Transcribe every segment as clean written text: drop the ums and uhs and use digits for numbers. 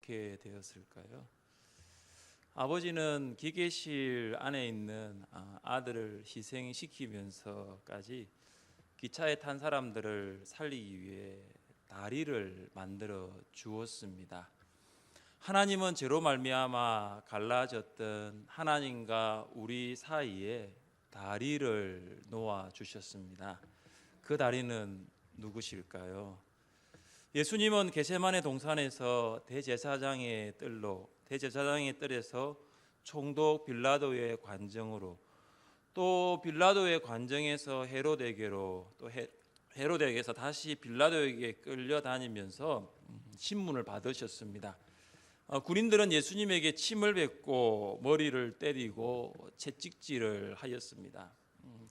어떻게 되었을까요? 아버지는 기계실 안에 있는 아들을 희생시키면서까지 기차에 탄 사람들을 살리기 위해 다리를 만들어 주었습니다. 하나님은 죄로 말미암아 갈라졌던 하나님과 우리 사이에 다리를 놓아 주셨습니다. 그 다리는 누구실까요? 예수님은 겟세마네 동산에서 대제사장의 뜰에서 총독 빌라도의 관정으로, 또 빌라도의 관정에서 헤로데게로, 또 헤로데에게서 다시 빌라도에게 끌려다니면서 신문을 받으셨습니다. 군인들은 예수님에게 침을 뱉고 머리를 때리고 채찍질을 하였습니다.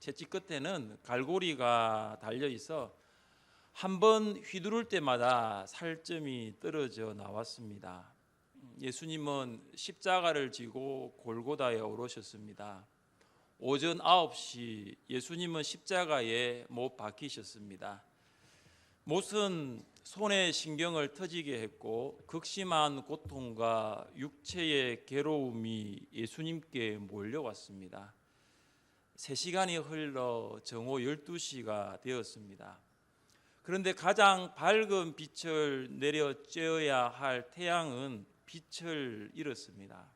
채찍 끝에는 갈고리가 달려 있어 한 번 휘두를 때마다 살점이 떨어져 나왔습니다. 예수님은 십자가를 지고 골고다에 오르셨습니다. 오전 9시 예수님은 십자가에 못 박히셨습니다. 못은 손의 신경을 터지게 했고 극심한 고통과 육체의 괴로움이 예수님께 몰려왔습니다. 3시간이 흘러 정오 12시가 되었습니다. 그런데 가장 밝은 빛을 내려쬐어야 할 태양은 빛을 잃었습니다.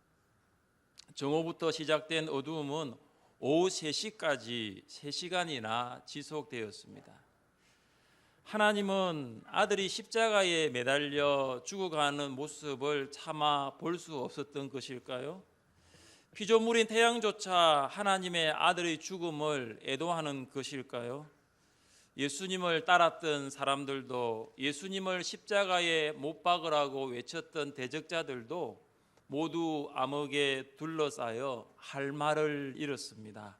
정오부터 시작된 어두움은 오후 3시까지 3시간이나 지속되었습니다. 하나님은 아들이 십자가에 매달려 죽어가는 모습을 차마 볼 수 없었던 것일까요? 피조물인 태양조차 하나님의 아들의 죽음을 애도하는 것일까요? 예수님을 따랐던 사람들도, 예수님을 십자가에 못 박으라고 외쳤던 대적자들도 모두 암흑에 둘러싸여 할 말을 잃었습니다.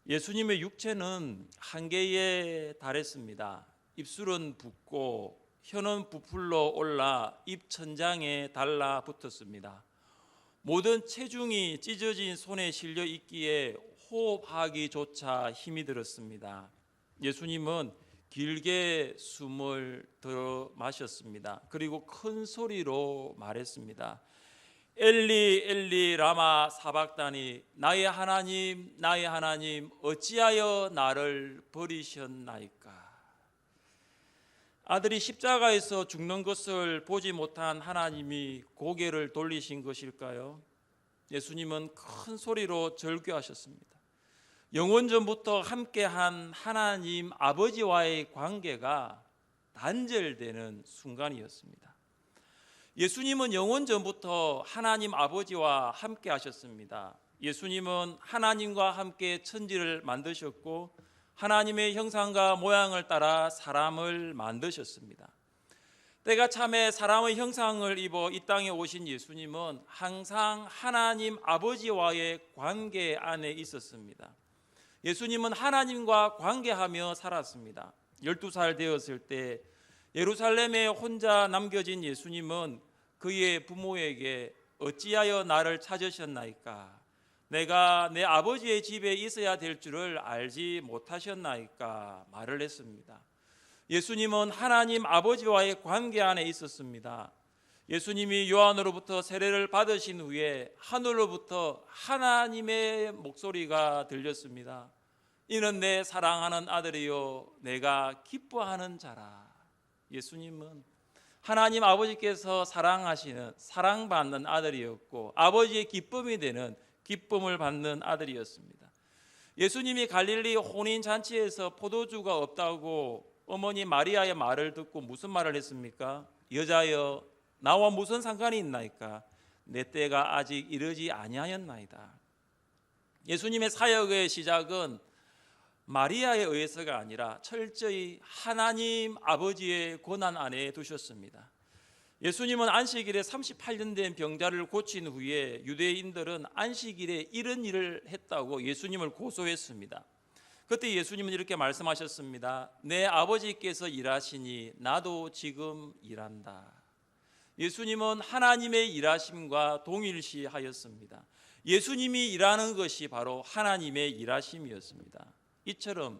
예수님의 육체는 한계에 달했습니다. 입술은 붓고 혀는 부풀러 올라 입 천장에 달라붙었습니다. 모든 체중이 찢어진 손에 실려 있기에 호흡하기조차 힘이 들었습니다. 예수님은 길게 숨을 들어 마셨습니다. 그리고 큰 소리로 말했습니다. 엘리 엘리 라마 사박다니, 나의 하나님 나의 하나님 어찌하여 나를 버리셨나이까. 아들이 십자가에서 죽는 것을 보지 못한 하나님이 고개를 돌리신 것일까요? 예수님은 큰 소리로 절규하셨습니다. 영원전부터 함께한 하나님 아버지와의 관계가 단절되는 순간이었습니다. 예수님은 영원전부터 하나님 아버지와 함께 하셨습니다. 예수님은 하나님과 함께 천지를 만드셨고 하나님의 형상과 모양을 따라 사람을 만드셨습니다. 때가 참에 사람의 형상을 입어 이 땅에 오신 예수님은 항상 하나님 아버지와의 관계 안에 있었습니다. 예수님은 하나님과 관계하며 살았습니다. 12살 되었을 때 예루살렘에 혼자 남겨진 예수님은 그의 부모에게 어찌하여 나를 찾으셨나이까? 내가 내 아버지의 집에 있어야 될 줄을 알지 못하셨나이까? 말을 했습니다. 예수님은 하나님 아버지와의 관계 안에 있었습니다. 예수님이 요한으로부터 세례를 받으신 후에 하늘로부터 하나님의 목소리가 들렸습니다. 이는 내 사랑하는 아들이요 내가 기뻐하는 자라. 예수님은 하나님 아버지께서 사랑하시는, 사랑받는 아들이었고 아버지의 기쁨이 되는, 기쁨을 받는 아들이었습니다. 예수님이 갈릴리 혼인잔치에서 포도주가 없다고 어머니 마리아의 말을 듣고 무슨 말을 했습니까? 여자여 나와 무슨 상관이 있나이까? 내 때가 아직 이르지 아니하였나이다. 예수님의 사역의 시작은 마리아에 의해서가 아니라 철저히 하나님 아버지의 권한 안에 두셨습니다. 예수님은 안식일에 38년 된 병자를 고친 후에 유대인들은 안식일에 이런 일을 했다고 예수님을 고소했습니다. 그때 예수님은 이렇게 말씀하셨습니다. 내 아버지께서 일하시니 나도 지금 일한다. 예수님은 하나님의 일하심과 동일시하였습니다. 예수님이 일하는 것이 바로 하나님의 일하심이었습니다. 이처럼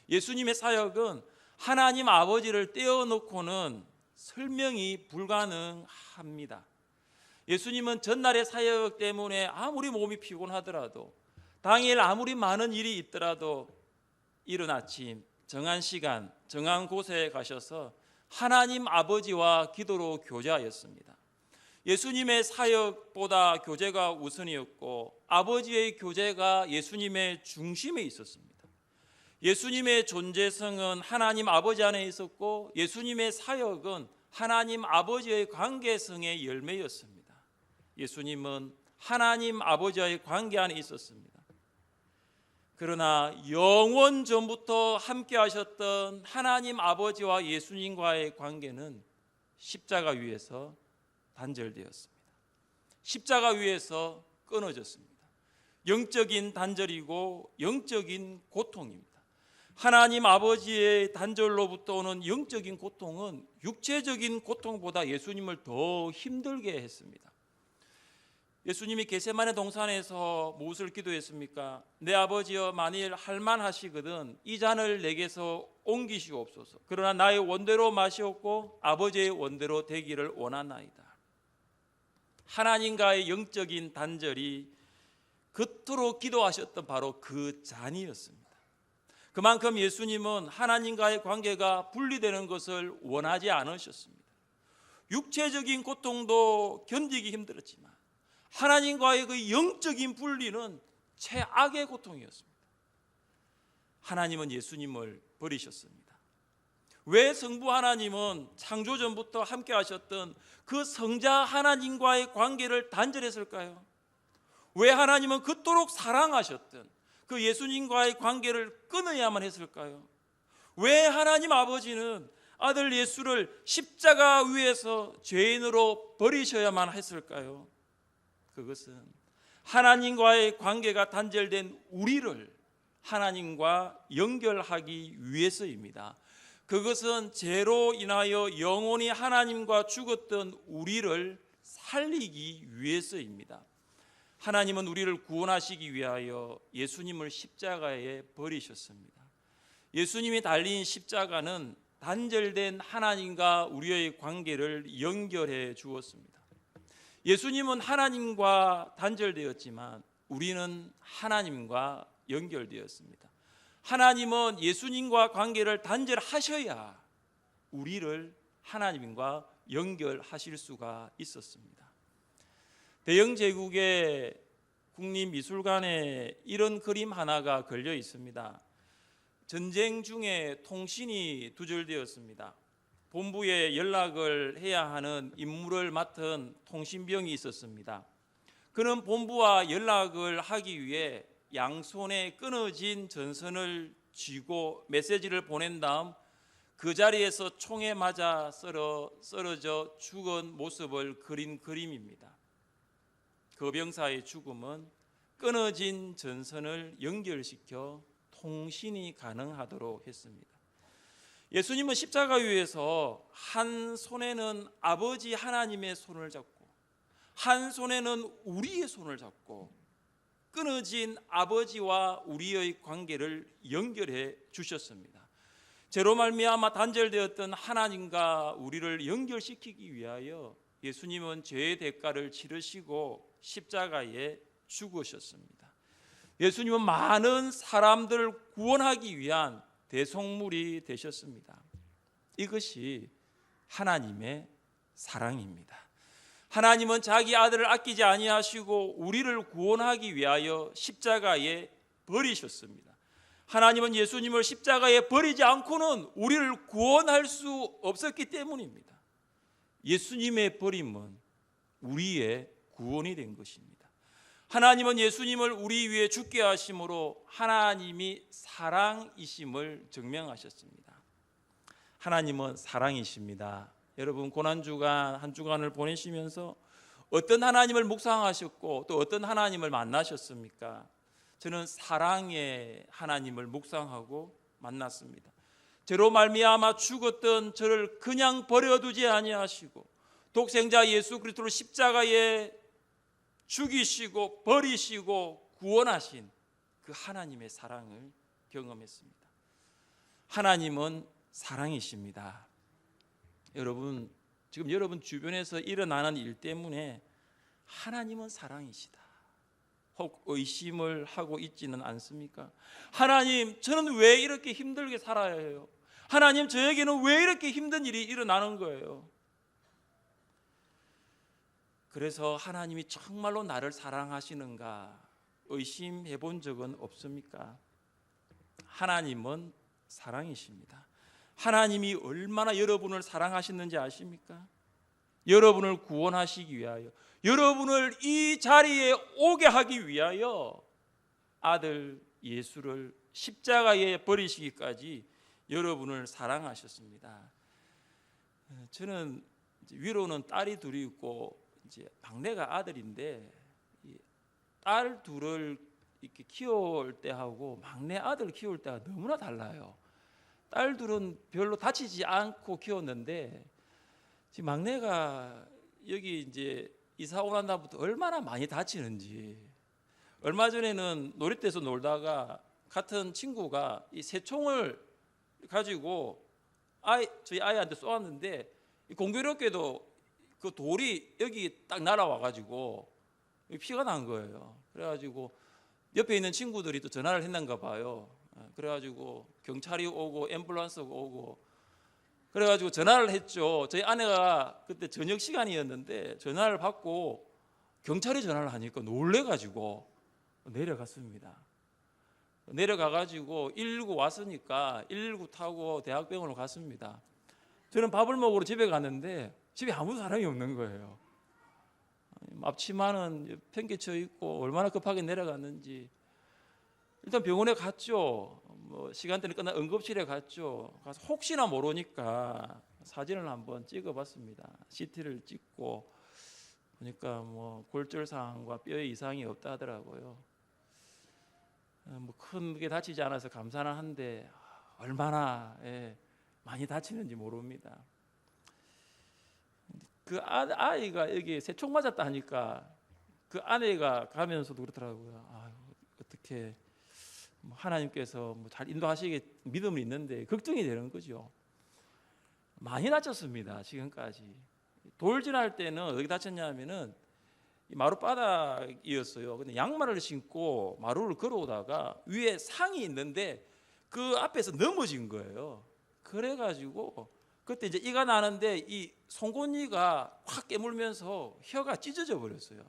예수님의 사역은 하나님 아버지를 떼어놓고는 설명이 불가능합니다. 예수님은 전날의 사역 때문에 아무리 몸이 피곤하더라도, 당일 아무리 많은 일이 있더라도 이른 아침 정한 시간 정한 곳에 가셔서 하나님 아버지와 기도로 교제하였습니다. 예수님의 사역보다 교제가 우선이었고 아버지의 교제가 예수님의 중심에 있었습니다. 예수님의 존재성은 하나님 아버지 안에 있었고 예수님의 사역은 하나님 아버지의 관계성의 열매였습니다. 예수님은 하나님 아버지와의 관계 안에 있었습니다. 그러나 영원 전부터 함께 하셨던 하나님 아버지와 예수님과의 관계는 십자가 위에서 단절되었습니다. 십자가 위에서 끊어졌습니다. 영적인 단절이고 영적인 고통입니다. 하나님 아버지의 단절로부터 오는 영적인 고통은 육체적인 고통보다 예수님을 더 힘들게 했습니다. 예수님이 겟세마네 동산에서 무엇을 기도했습니까? 내 아버지여, 만일 할만하시거든 이 잔을 내게서 옮기시옵소서. 그러나 나의 원대로 마시옵고 아버지의 원대로 되기를 원하나이다. 하나님과의 영적인 단절이 그토록 기도하셨던 바로 그 잔이었습니다. 그만큼 예수님은 하나님과의 관계가 분리되는 것을 원하지 않으셨습니다. 육체적인 고통도 견디기 힘들었지만 하나님과의 그 영적인 분리는 최악의 고통이었습니다. 하나님은 예수님을 버리셨습니다. 왜 성부 하나님은 창조 전부터 함께 하셨던 그 성자 하나님과의 관계를 단절했을까요? 왜 하나님은 그토록 사랑하셨던 그 예수님과의 관계를 끊어야만 했을까요? 왜 하나님 아버지는 아들 예수를 십자가 위에서 죄인으로 버리셔야만 했을까요? 그것은 하나님과의 관계가 단절된 우리를 하나님과 연결하기 위해서입니다. 그것은 죄로 인하여 영원히 하나님과 죽었던 우리를 살리기 위해서입니다. 하나님은 우리를 구원하시기 위하여 예수님을 십자가에 버리셨습니다. 예수님이 달린 십자가는 단절된 하나님과 우리의 관계를 연결해 주었습니다. 예수님은 하나님과 단절되었지만 우리는 하나님과 연결되었습니다. 하나님은 예수님과 관계를 단절하셔야 우리를 하나님과 연결하실 수가 있었습니다. 대영제국의 국립미술관에 이런 그림 하나가 걸려 있습니다. 전쟁 중에 통신이 두절되었습니다. 본부에 연락을 해야 하는 임무를 맡은 통신병이 있었습니다. 그는 본부와 연락을 하기 위해 양손에 끊어진 전선을 쥐고 메시지를 보낸 다음 그 자리에서 총에 맞아 쓰러져 죽은 모습을 그린 그림입니다. 그 병사의 죽음은 끊어진 전선을 연결시켜 통신이 가능하도록 했습니다. 예수님은 십자가 위에서 한 손에는 아버지 하나님의 손을 잡고 한 손에는 우리의 손을 잡고 끊어진 아버지와 우리의 관계를 연결해 주셨습니다. 죄로 말미암아 단절되었던 하나님과 우리를 연결시키기 위하여 예수님은 죄의 대가를 치르시고 십자가에 죽으셨습니다. 예수님은 많은 사람들을 구원하기 위한 대속물이 되셨습니다. 이것이 하나님의 사랑입니다. 하나님은 자기 아들을 아끼지 아니하시고 우리를 구원하기 위하여 십자가에 버리셨습니다. 하나님은 예수님을 십자가에 버리지 않고는 우리를 구원할 수 없었기 때문입니다. 예수님의 버림은 우리의 구원이 된 것입니다. 하나님은 예수님을 우리 위해 죽게 하심으로 하나님이 사랑이심을 증명하셨습니다. 하나님은 사랑이십니다. 여러분 고난주간 한 주간을 보내시면서 어떤 하나님을 묵상하셨고 또 어떤 하나님을 만나셨습니까? 저는 사랑의 하나님을 묵상하고 만났습니다. 죄로 말미암아 죽었던 저를 그냥 버려두지 아니하시고 독생자 예수 그리스도를 십자가에 죽이시고 버리시고 구원하신 그 하나님의 사랑을 경험했습니다. 하나님은 사랑이십니다. 여러분, 지금 여러분 주변에서 일어나는 일 때문에 하나님은 사랑이시다 혹 의심을 하고 있지는 않습니까? 하나님, 저는 왜 이렇게 힘들게 살아야 해요? 하나님, 저에게는 왜 이렇게 힘든 일이 일어나는 거예요? 그래서 하나님이 정말로 나를 사랑하시는가 의심해 본 적은 없습니까? 하나님은 사랑이십니다. 하나님이 얼마나 여러분을 사랑하시는지 아십니까? 여러분을 구원하시기 위하여, 여러분을 이 자리에 오게 하기 위하여 아들 예수를 십자가에 버리시기까지 여러분을 사랑하셨습니다. 저는 위로는 딸이 둘이 있고 이제 막내가 아들인데, 딸 둘을 이렇게 키울 때하고 막내 아들 키울 때가 너무나 달라요. 딸 둘은 별로 다치지 않고 키웠는데, 지금 막내가 여기 이제 이사 오는 날부터 얼마나 많이 다치는지. 얼마 전에는 놀이터에서 놀다가 같은 친구가 이 새총을 가지고 저희 아이한테 쏘았는데, 공교롭게도 그 돌이 여기 딱 날아와 가지고 피가 난 거예요. 그래가지고 옆에 있는 친구들이 또 전화를 했는가 봐요. 그래가지고 경찰이 오고 앰뷸런스가 오고, 그래가지고 전화를 했죠. 저희 아내가 그때 저녁 시간이었는데 전화를 받고 경찰이 전화를 하니까 놀래가지고 내려갔습니다. 내려가가지고 119 왔으니까 119 타고 대학병원으로 갔습니다. 저는 밥을 먹으러 집에 갔는데 집에 아무 사람이 없는 거예요. 앞치마는 팽개쳐 있고 얼마나 급하게 내려갔는지. 일단 병원에 갔죠. 시간대는 끝나 응급실에 갔죠. 가서 혹시나 모르니까 사진을 한번 찍어봤습니다. CT를 찍고 보니까 골절상과 뼈에 이상이 없다 하더라고요. 크게 다치지 않아서 감사는 한데 얼마나 많이 다치는지 모릅니다. 그 아이가 여기 새총 맞았다 하니까 그 아내가 가면서도 그렇더라고요. 어떻게 하나님께서 잘 인도하시게 믿음은 있는데 걱정이 되는 거죠. 많이 다쳤습니다. 지금까지. 돌진할 때는 어디 다쳤냐면은 마룻바닥이었어요. 근데 양말을 신고 마루를 걸어오다가 위에 상이 있는데 그 앞에서 넘어진 거예요. 그래가지고 그때 이제 이가 나는데 이 송곳니가 확 깨물면서 혀가 찢어져 버렸어요.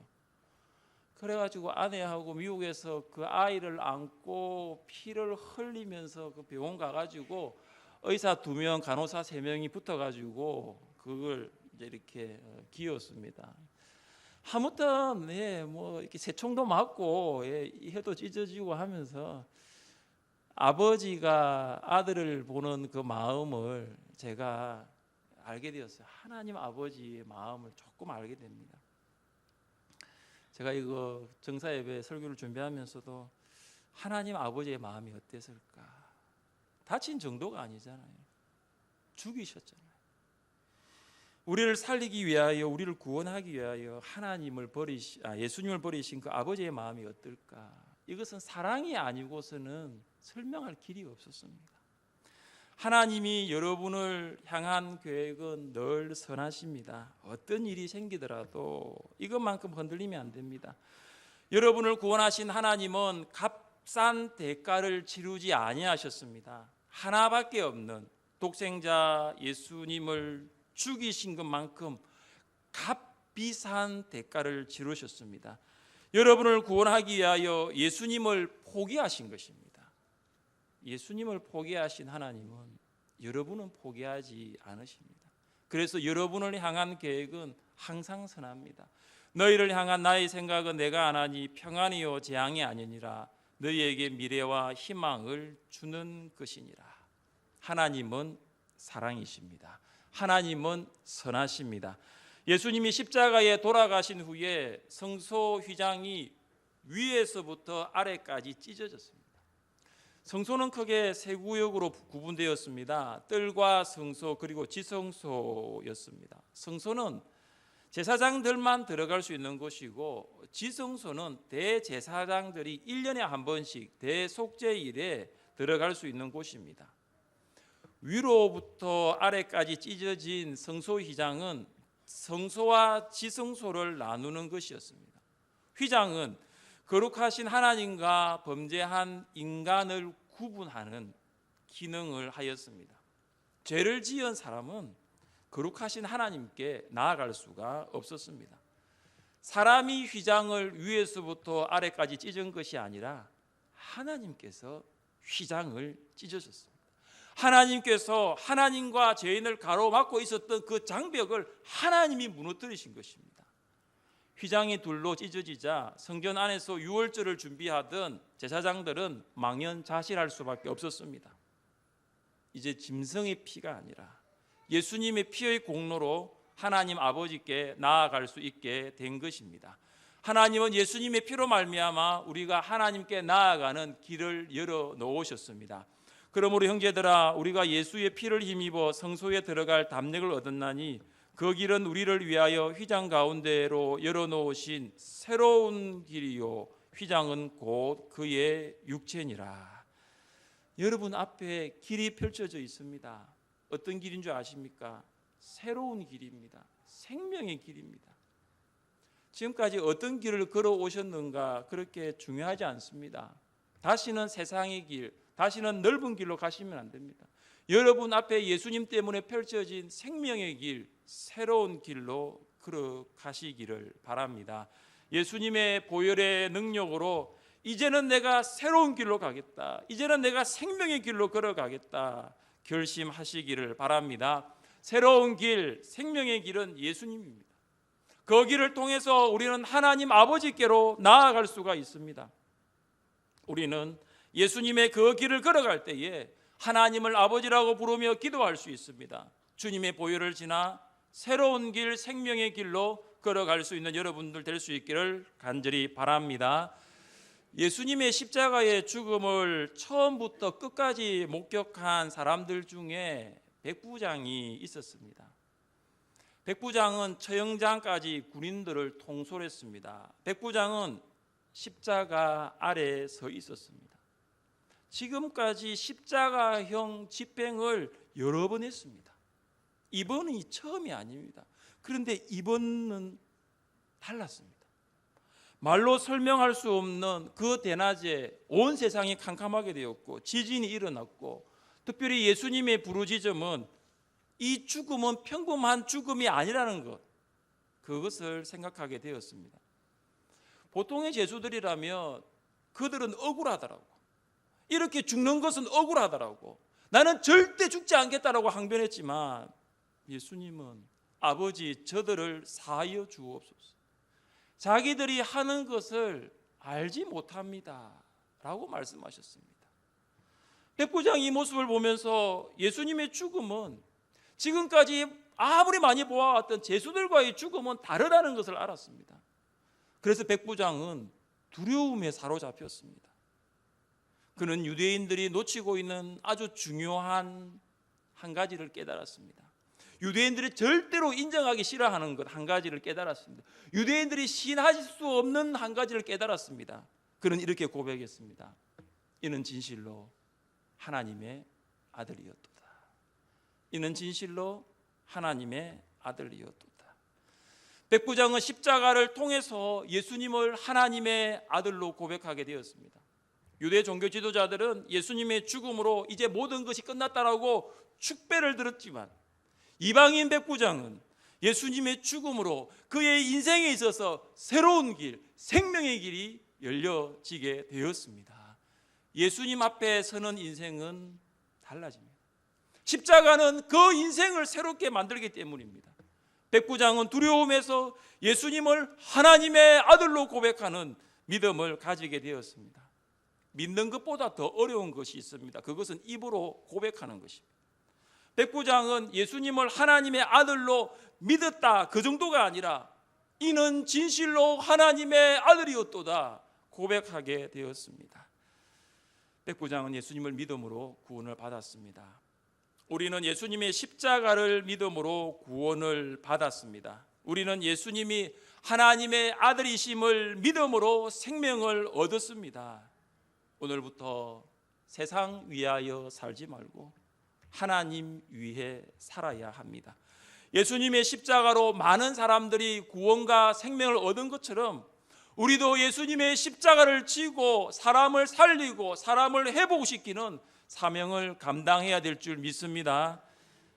그래가지고 아내하고 미국에서 그 아이를 안고 피를 흘리면서 그 병원 가가지고 의사 2명, 간호사 3명이 붙어가지고 그걸 이제 이렇게 기었습니다. 아무튼 이렇게 새총도 맞고 혀도 찢어지고 하면서 아버지가 아들을 보는 그 마음을 제가 알게 되었어요. 하나님 아버지의 마음을 조금 알게 됩니다. 제가 이거 정사예배 설교를 준비하면서도 하나님 아버지의 마음이 어땠을까? 다친 정도가 아니잖아요. 죽이셨잖아요. 우리를 살리기 위하여, 우리를 구원하기 위하여 예수님을 버리신 그 아버지의 마음이 어떨까? 이것은 사랑이 아니고서는 설명할 길이 없었습니다. 하나님이 여러분을 향한 계획은 늘 선하십니다. 어떤 일이 생기더라도 이것만큼 흔들리면 안 됩니다. 여러분을 구원하신 하나님은 값싼 대가를 치르지 아니하셨습니다. 하나밖에 없는 독생자 예수님을 죽이신 것만큼 값비싼 대가를 치르셨습니다. 여러분을 구원하기 위하여 예수님을 포기하신 것입니다. 예수님을 포기하신 하나님은 여러분은 포기하지 않으십니다. 그래서 여러분을 향한 계획은 항상 선합니다. 너희를 향한 나의 생각은 내가 안하니 평안이요 재앙이 아니니라. 너희에게 미래와 희망을 주는 것이니라. 하나님은 사랑이십니다. 하나님은 선하십니다. 예수님이 십자가에 돌아가신 후에 성소 휘장이 위에서부터 아래까지 찢어졌습니다. 성소는 크게 세 구역으로 구분되었습니다. 뜰과 성소 그리고 지성소였습니다. 성소는 제사장들만 들어갈 수 있는 곳이고, 지성소는 대제사장들이 1년에 한 번씩 대속죄일에 들어갈 수 있는 곳입니다. 위로부터 아래까지 찢어진 성소 휘장은 성소와 지성소를 나누는 것이었습니다. 휘장은 거룩하신 하나님과 범죄한 인간을 구분하는 기능을 하였습니다. 죄를 지은 사람은 거룩하신 하나님께 나아갈 수가 없었습니다. 사람이 휘장을 위에서부터 아래까지 찢은 것이 아니라 하나님께서 휘장을 찢으셨습니다. 하나님께서 하나님과 죄인을 가로막고 있었던 그 장벽을 하나님이 무너뜨리신 것입니다. 휘장이 둘로 찢어지자 성전 안에서 유월절을 준비하던 제사장들은 망연자실할 수밖에 없었습니다. 이제 짐승의 피가 아니라 예수님의 피의 공로로 하나님 아버지께 나아갈 수 있게 된 것입니다. 하나님은 예수님의 피로 말미암아 우리가 하나님께 나아가는 길을 열어 놓으셨습니다. 그러므로 형제들아, 우리가 예수의 피를 힘입어 성소에 들어갈 담력을 얻었나니 그 길은 우리를 위하여 휘장 가운데로 열어놓으신 새로운 길이요 휘장은 곧 그의 육체니라. 여러분 앞에 길이 펼쳐져 있습니다. 어떤 길인 줄 아십니까? 새로운 길입니다. 생명의 길입니다. 지금까지 어떤 길을 걸어오셨는가 그렇게 중요하지 않습니다. 다시는 세상의 길, 다시는 넓은 길로 가시면 안 됩니다. 여러분 앞에 예수님 때문에 펼쳐진 생명의 길, 새로운 길로 걸어가시기를 바랍니다. 예수님의 보혈의 능력으로 이제는 내가 새로운 길로 가겠다, 이제는 내가 생명의 길로 걸어가겠다 결심하시기를 바랍니다. 새로운 길, 생명의 길은 예수님입니다. 그 길을 통해서 우리는 하나님 아버지께로 나아갈 수가 있습니다. 우리는 예수님의 그 길을 걸어갈 때에 하나님을 아버지라고 부르며 기도할 수 있습니다. 주님의 보혈을 지나 새로운 길, 생명의 길로 걸어갈 수 있는 여러분들 될 수 있기를 간절히 바랍니다. 예수님의 십자가의 죽음을 처음부터 끝까지 목격한 사람들 중에 백부장이 있었습니다. 백부장은 처형장까지 군인들을 통솔했습니다. 백부장은 십자가 아래에 서 있었습니다. 지금까지 십자가형 집행을 여러 번 했습니다. 이번이 처음이 아닙니다. 그런데 이번은 달랐습니다. 말로 설명할 수 없는 그 대낮에 온 세상이 캄캄하게 되었고 지진이 일어났고, 특별히 예수님의 부르짖음은 이 죽음은 평범한 죽음이 아니라는 것, 그것을 생각하게 되었습니다. 보통의 제수들이라면 그들은 억울하더라고, 이렇게 죽는 것은 억울하더라고, 나는 절대 죽지 않겠다라고 항변했지만 예수님은 아버지 저들을 사하여 주옵소서, 자기들이 하는 것을 알지 못합니다 라고 말씀하셨습니다. 백부장이 이 모습을 보면서 예수님의 죽음은 지금까지 아무리 많이 보아왔던 제수들과의 죽음은 다르다는 것을 알았습니다. 그래서 백부장은 두려움에 사로잡혔습니다. 그는 유대인들이 놓치고 있는 아주 중요한 한 가지를 깨달았습니다. 유대인들이 절대로 인정하기 싫어하는 것 한 가지를 깨달았습니다. 유대인들이 시인하실 수 없는 한 가지를 깨달았습니다. 그는 이렇게 고백했습니다. 이는 진실로 하나님의 아들이었도다. 이는 진실로 하나님의 아들이었도다. 백부장은 십자가를 통해서 예수님을 하나님의 아들로 고백하게 되었습니다. 유대 종교 지도자들은 예수님의 죽음으로 이제 모든 것이 끝났다라고 축배를 들었지만, 이방인 백부장은 예수님의 죽음으로 그의 인생에 있어서 새로운 길, 생명의 길이 열려지게 되었습니다. 예수님 앞에 서는 인생은 달라집니다. 십자가는 그 인생을 새롭게 만들기 때문입니다. 백부장은 두려움에서 예수님을 하나님의 아들로 고백하는 믿음을 가지게 되었습니다. 믿는 것보다 더 어려운 것이 있습니다. 그것은 입으로 고백하는 것입니다. 백부장은 예수님을 하나님의 아들로 믿었다, 그 정도가 아니라 이는 진실로 하나님의 아들이었도다 고백하게 되었습니다. 백부장은 예수님을 믿음으로 구원을 받았습니다. 우리는 예수님의 십자가를 믿음으로 구원을 받았습니다. 우리는 예수님이 하나님의 아들이심을 믿음으로 생명을 얻었습니다. 오늘부터 세상 위하여 살지 말고 하나님 위해 살아야 합니다. 예수님의 십자가로 많은 사람들이 구원과 생명을 얻은 것처럼 우리도 예수님의 십자가를 지고 사람을 살리고 사람을 회복시키는 사명을 감당해야 될 줄 믿습니다.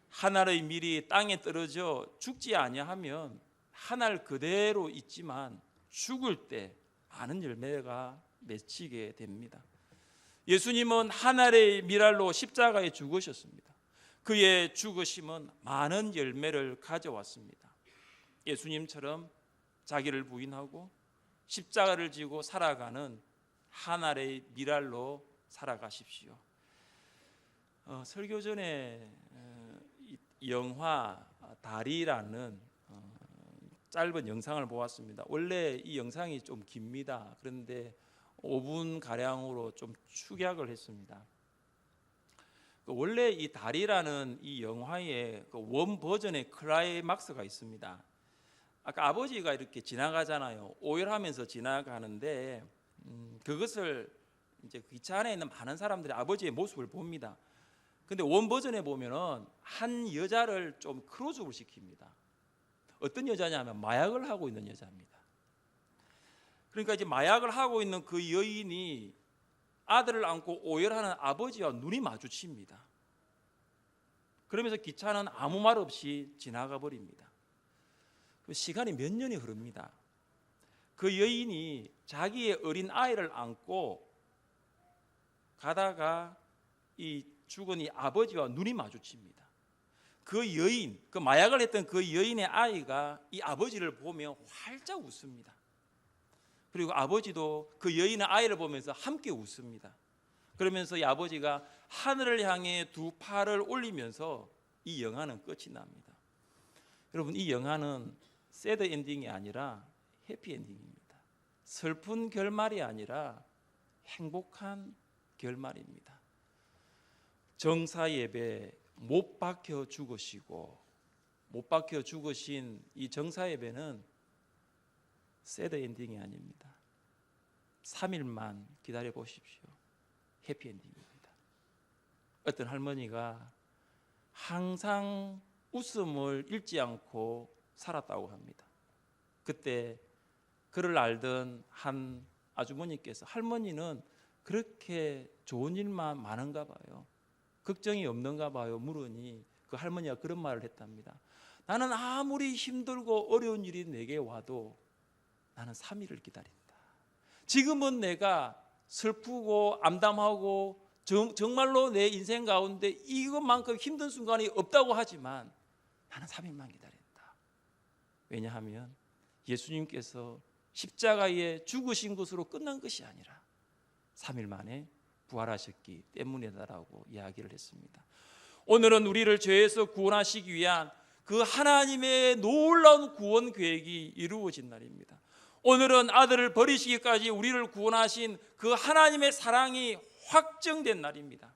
한 알의 밀이 땅에 떨어져 죽지 아니하면 한 알 그대로 있지만 죽을 때 많은 열매가 맺히게 됩니다. 예수님은 한 알의 밀알로 십자가에 죽으셨습니다. 그의 죽으심은 많은 열매를 가져왔습니다. 예수님처럼 자기를 부인하고 십자가를 지고 살아가는 한 알의 밀알로 살아가십시오. 설교 전에 영화 다리라는 짧은 영상을 보았습니다. 원래 이 영상이 좀 깁니다. 그런데 5분 가량으로 좀 축약을 했습니다. 원래 이 다리라는 이 영화의 원 버전의 클라이막스가 있습니다. 아까 아버지가 이렇게 지나가잖아요. 오열하면서 지나가는데 그것을 이제 기차 안에 있는 많은 사람들이 아버지의 모습을 봅니다. 근데 원 버전에 보면은 한 여자를 좀 크로즈업을 시킵니다. 어떤 여자냐면 마약을 하고 있는 여자입니다. 그러니까 이제 마약을 하고 있는 그 여인이 아들을 안고 오열하는 아버지와 눈이 마주칩니다. 그러면서 기차는 아무 말 없이 지나가 버립니다. 시간이 몇 년이 흐릅니다. 그 여인이 자기의 어린 아이를 안고 가다가 이 죽은 이 아버지와 눈이 마주칩니다. 그 여인, 그 마약을 했던 그 여인의 아이가 이 아버지를 보며 활짝 웃습니다. 그리고 아버지도 그 여인의 아이를 보면서 함께 웃습니다. 그러면서 이 아버지가 하늘을 향해 두 팔을 올리면서 이 영화는 끝이 납니다. 여러분, 이 영화는 새드 엔딩이 아니라 해피 엔딩입니다. 슬픈 결말이 아니라 행복한 결말입니다. 정사 예배 못 박혀 죽으시고 못 박혀 죽으신 이 정사 예배는 새드 엔딩이 아닙니다. 3일만 기다려 보십시오. 해피 엔딩입니다. 어떤 할머니가 항상 웃음을 잃지 않고 살았다고 합니다. 그때 그를 알던 한 아주머니께서 할머니는 그렇게 좋은 일만 많은가 봐요. 걱정이 없는가 봐요. 물으니 그 할머니가 그런 말을 했답니다. 나는 아무리 힘들고 어려운 일이 내게 와도 나는 3일을 기다린다. 지금은 내가 슬프고 암담하고 정말로 내 인생 가운데 이것만큼 힘든 순간이 없다고 하지만 나는 3일만 기다린다. 왜냐하면 예수님께서 십자가에 죽으신 것으로 끝난 것이 아니라 3일 만에 부활하셨기 때문이다라고 이야기를 했습니다. 오늘은 우리를 죄에서 구원하시기 위한 그 하나님의 놀라운 구원 계획이 이루어진 날입니다. 오늘은 아들을 버리시기까지 우리를 구원하신 그 하나님의 사랑이 확정된 날입니다.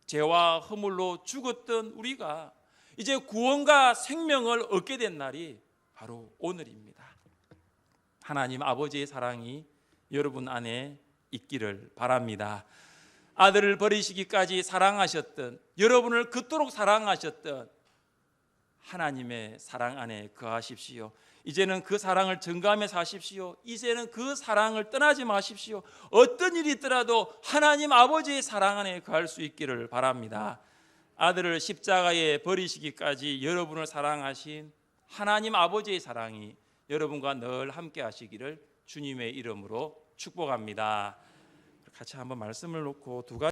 죄와 허물로 죽었던 우리가 이제 구원과 생명을 얻게 된 날이 바로 오늘입니다. 하나님 아버지의 사랑이 여러분 안에 있기를 바랍니다. 아들을 버리시기까지 사랑하셨던, 여러분을 그토록 사랑하셨던 하나님의 사랑 안에 거하십시오. 이제는 그 사랑을 증거하며 사십시오. 이제는 그 사랑을 떠나지 마십시오. 어떤 일이 있더라도 하나님 아버지의 사랑 안에 거할 수 있기를 바랍니다. 아들을 십자가에 버리시기까지 여러분을 사랑하신 하나님 아버지의 사랑이 여러분과 늘 함께 하시기를 주님의 이름으로 축복합니다. 같이 한번 말씀을 놓고 두 가지